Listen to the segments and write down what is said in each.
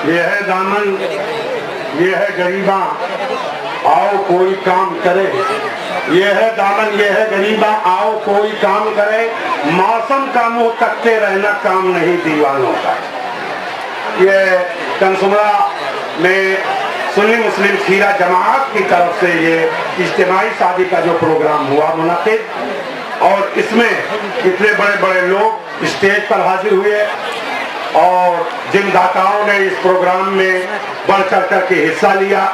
یہ ہے دامن یہ ہے غریباں آؤ کوئی کام کرے، یہ ہے دامن یہ ہے غریباں آؤ کوئی کام کرے، موسم کا منہ تکتے رہنا کام نہیں دیوانوں کا۔ یہ کنسمرا میں سنی مسلم کھیرا جماعت کی طرف سے یہ اجتماعی شادی کا جو پروگرام ہوا منعقد، اور اس میں اتنے بڑے بڑے لوگ اسٹیج پر حاضر ہوئے اور جن داتاؤں نے اس پروگرام میں بڑھ چڑھ کر کے حصہ لیا،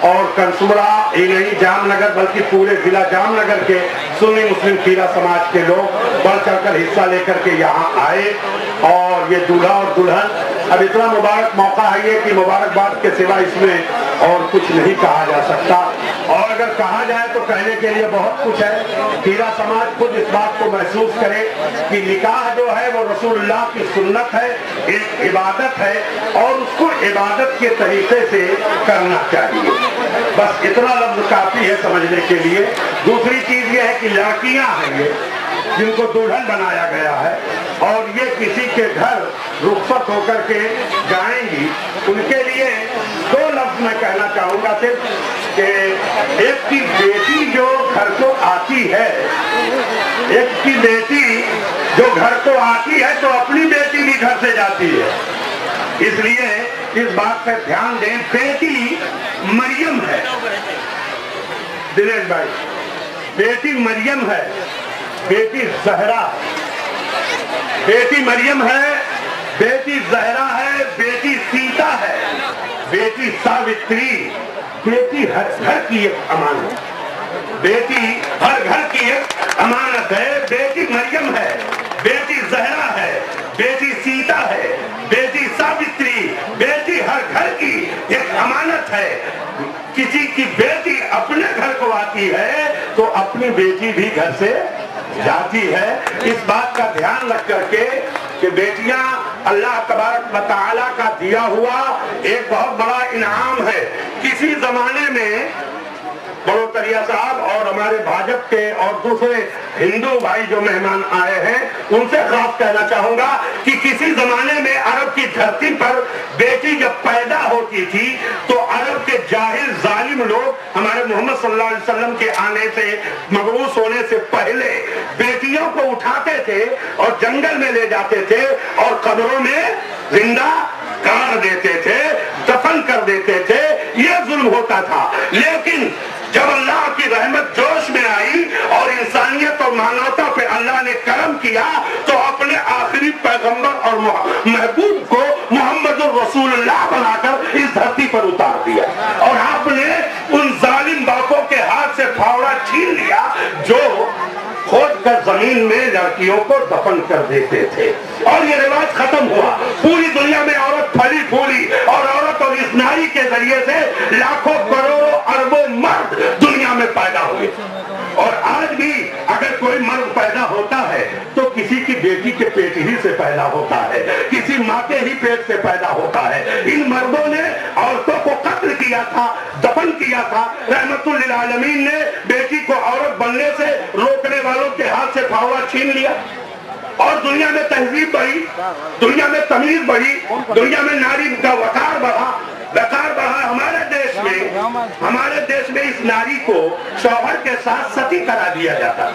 اور کنسمرا ہی نہیں جام نگر بلکہ پورے ضلع جام نگر کے سنی مسلم کھیرا سماج کے لوگ بڑھ چڑھ کر حصہ لے کر کے یہاں آئے، اور یہ دولہا اور دلہن اب اتنا مبارک موقع ہے یہ کہ مبارکباد کے سوا اس میں اور کچھ نہیں کہا جا سکتا، اور اگر کہا جائے تو کہنے کے لیے بہت کچھ ہے۔ کھیرا سماج خود اس بات کو محسوس کرے کہ نکاح جو ہے وہ رسول اللہ کی سنت ہے، ایک عبادت ہے، اور اس کو عبادت کے طریقے سے کرنا چاہیے۔ بس اتنا لفظ کافی ہے سمجھنے کے لیے۔ دوسری چیز یہ ہے کہ لڑکیاں ہیں یہ جن کو دلہن بنایا گیا ہے، اور یہ کسی کے گھر رخصت ہو کر کے جائیں گی، ان کے لیے دو لفظ میں کہنا چاہوں گا صرف کہ ایک کی بیٹی جو گھر کو آتی ہے، ایک کی بیٹی جو گھر کو آتی ہے تو اپنی بیٹی بھی گھر سے جاتی ہے، اس لیے اس بات پہ دھیان دیں۔ بیٹی مریم ہے دلیش بھائی، بیٹی مریم ہے، بیٹی زہرا، بیٹی مریم ہے، بیٹی زہرا ہے، بیٹی سیتا ہے، بیٹی ساوتری، بیٹی ہر گھر کی ایک امانت، بیٹی ہر گھر کی ایک امانت ہے۔ بیٹی مریم ہے، بیٹی زہرا ہے، بیٹی سیتا ہے، بیٹی ساوتری، بیٹی ہر گھر کی ایک امانت ہے۔ کسی کی بیٹی اپنے گھر کو آتی ہے تو اپنی بیٹی بھی گھر سے جاتی ہے۔ اس بات کا دھیان رکھ کر کے کہ بیٹیاں اللہ تبارک و تعالیٰ کا دیا ہوا ایک بہت بڑا انعام ہے۔ کسی زمانے میں بڑوتریا صاحب اور ہمارے بھاجپ کے اور دوسرے ہندو بھائی جو مہمان آئے ہیں ان سے خاص کہنا چاہوں گا کہ کسی زمانے میں عرب کی دھرتی پر بیٹی جب پیدا ہوتی تھی تو عرب کے جاہل ظالم لوگ ہمارے محمد صلی اللہ علیہ وسلم کے آنے سے مبعوث ہونے سے پہلے بیٹیوں کو اٹھاتے تھے اور جنگل میں لے جاتے تھے اور قبروں میں زندہ گاڑ دیتے تھے، دفن کر دیتے تھے۔ یہ ظلم ہوتا تھا، لیکن جب اللہ کی رحمت جوش میں آئی اور انسانیت اور مانوتا پہ اللہ نے کرم کیا تو اپنے آخری پیغمبر اور محبوب کو محمد الرسول اللہ بنا کر اس دھرتی پر اتار دیا، اور آپ نے ان ظالم باپوں کے ہاتھ سے پھاوڑا چھین لیا جو کھود کر زمین میں لڑکیوں کو دفن کر دیتے تھے، اور یہ رواج ختم ہوا۔ پوری دنیا میں عورت پھلی پھولی، اور عورت اور اس ناری کے ذریعے سے لاکھوں کروڑوں اربوں مرد دنیا میں پیدا ہوئے، اور آج بھی اگر کوئی مرد پیدا ہوتا ہے تو کسی کی بیٹی کے پیٹ ہی سے پیدا ہوتا ہے، کسی ماں کے ہی پیٹ سے پیدا ہوتا ہے۔ ان مردوں نے عورتوں کو قتل کیا تھا، دفن کیا تھا۔ رحمت للعالمین نے بیٹی کو عورت بننے سے روکنے والوں کے ہاتھ سے پھاوڑا چھین لیا، اور دنیا میں تہذیب بڑھی، دنیا میں تمیز بڑھی، دنیا میں ناری کا وقار بڑھا۔ ہمارے دیش میں اس ناری کو شوہر کے ساتھ ستی کرا دیا جاتا،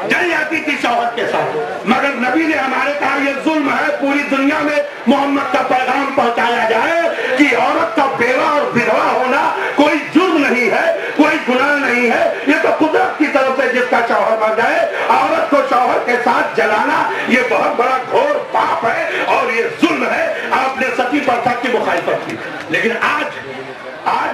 جل جاتی تھی شوہر کے ساتھ، مگر نبی نے ہمارے کہا یہ ظلم ہے، پوری دنیا میں محمد کا پیغام پہنچایا جائے کہ عورت کا بیوہ اور بیوہ ہونا کوئی جرم نہیں ہے، کوئی گناہ نہیں ہے، یہ تو قدرت کی طرف سے جس کا شوہر مر جائے عورت کو شوہر کے ساتھ جلانا یہ بہت بڑا گھور پاپ ہے اور یہ ظلم ہے۔ آپ نے ستی پرتھا کی مخالفت کی، لیکن آج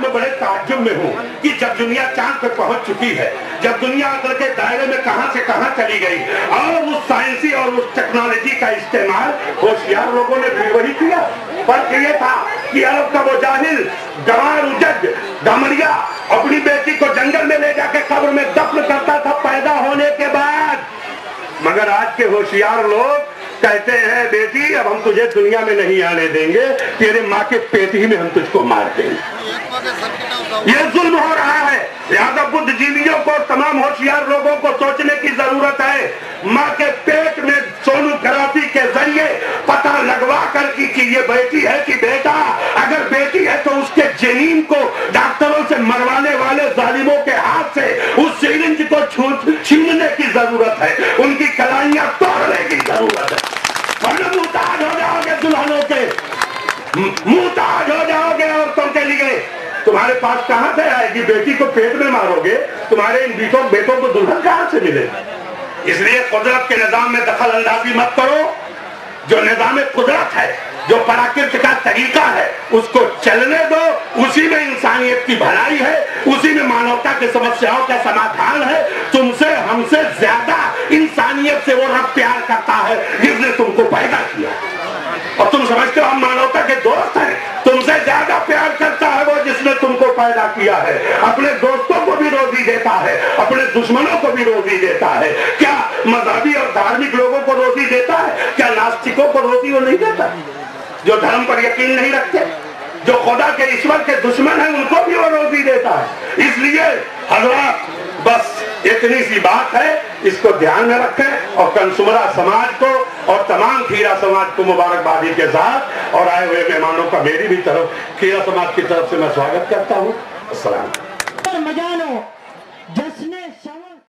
میں بڑے تعجب میں ہوں کہ جب دنیا چاند پہ پہنچ چکی ہے، جب دنیا اگر کے دائرے میں کہاں سے کہاں چلی گئی، اور اس سائنسی اور اس ٹیکنالوجی کا استعمال ہوشیار لوگوں نے بھی وہی کیا۔ فرق یہ تھا کہ عرب کا وہ جاہل گوار اجج گمریا اپنی بیٹی کو جنگل میں لے جا کے قبر میں دفن کرتا تھا پیدا ہونے کے بعد، مگر آج کے ہوشیار لوگ کہتے ہیں بیٹی اب ہم تجھے دنیا میں نہیں آنے دیں گے، تیرے ماں کے پیٹ ہی میں ہم تجھ کو مار دیں گے۔ یہ ظلم ہو رہا ہے، لہذا بدھ جیویوں کو تمام ہوشیار لوگوں کو سوچنے کی ضرورت ہے۔ ماں کے پیٹ میں سونوگرافی کے ذریعے پتہ لگوا کر کہ یہ بیٹی ہے کہ بیٹا، تو اس کے جنین کو ڈاکٹروں سے مروانے والے ظالموں کے ہاتھ سے اس سرنج کو چھیننے کی ضرورت ہے، ان کی کلائیاں توڑنے کی ضرورت ہے، ورنہ محتاج ہو جاؤ گے دلہنوں کے، محتاج ہو جاؤ گے عورتوں کے لیے۔ تمہارے پاس کہاں سے آئے گی؟ بیٹی کو پیٹ میں مارو گے، تمہارے ان بیٹوں کو دلہن کہاں سے ملے؟ اس لیے قدرت کے نظام میں دخل اندازی مت کرو۔ جو نظام قدرت ہے، جو پراکرت کا طریقہ ہے، اس کو چلنے دو، اسی میں انسانیت کی بھلائی ہے، اسی میں مانوتا کی سمسیاؤں کا سمادھان ہے۔ تم سے ہم سے زیادہ انسانیت سے وہ رب پیار کرتا ہے جس نے تم کو پیدا کیا، اور تم سمجھتے ہو ہم مانوتا کے دوست ہیں۔ تم سے زیادہ پیار کرتا ہے وہ جس نے تم کو پیدا کیا ہے، اپنے دوستوں کو بھی روزی دیتا ہے، اپنے دشمنوں کو بھی روزی دیتا ہے۔ کیا مذہبی اور دھارمک لوگوں کو روزی دیتا ہے؟ کیا ناستکوں کو روزی وہ نہیں دیتا؟ جو دھرم پر یقین نہیں رکھتے، جو خدا کے ایشور کے دشمن ہیں، ان کو بھی وہ روزی دیتا ہے۔ اس لیے حضرات بس اتنی سی بات ہے، اس کو دھیان میں رکھیں، اور کنسمرا سماج کو اور تمام کھیرا سماج کو مبارکبادی کے ساتھ اور آئے ہوئے مہمانوں کا میری بھی طرف کھیرا سماج کی طرف سے میں سواگت کرتا ہوں۔ السلام علیکم۔